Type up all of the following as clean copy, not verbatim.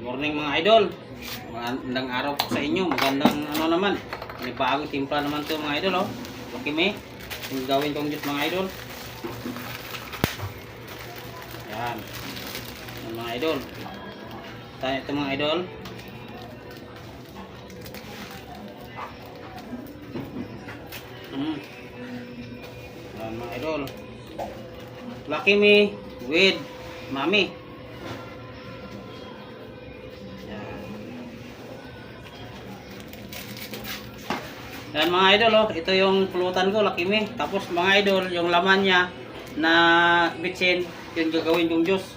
morning mga idol. Magandang araw po sa inyo. Magandang ano naman. May bagong timpla naman to mga idol, oh. Okay, may. Yung gawin kong juice mga idol. Yan. Yan mga idol. Tayo ito mga idol. Yan mga idol. Lucky Me with Mami. Yan mga idol, oh, ito yung pulutan ko, Lucky Me. Tapos mga idol, yung laman niya na bitsin, yung gagawin kong juice.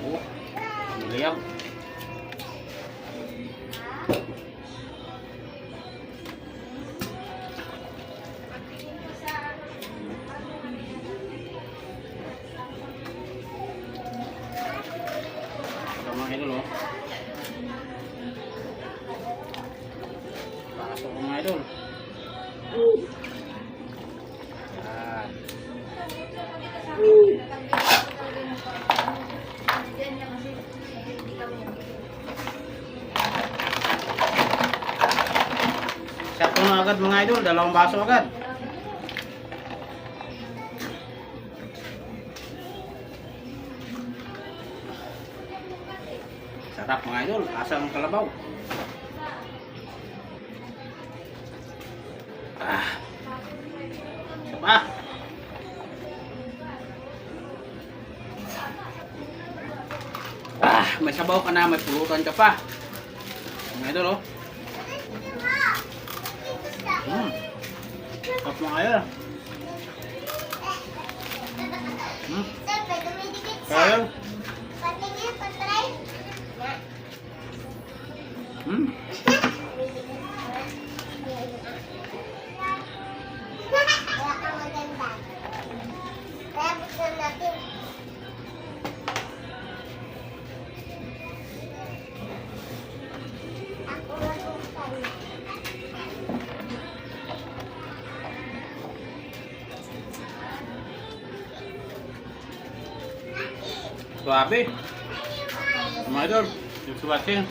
Oh, niliyab. Mga idol, oh. Pasok mga idol. Yan. Sakto na agad mga idol, 2 baso agad. Sarap mga idol, asang kalabaw. Isa pa. May sabaw ka na, may pulutan ka pa. Mga idol, oh. Sarap mga idol. Kaya suabe. Mga idol, yung suwatsin.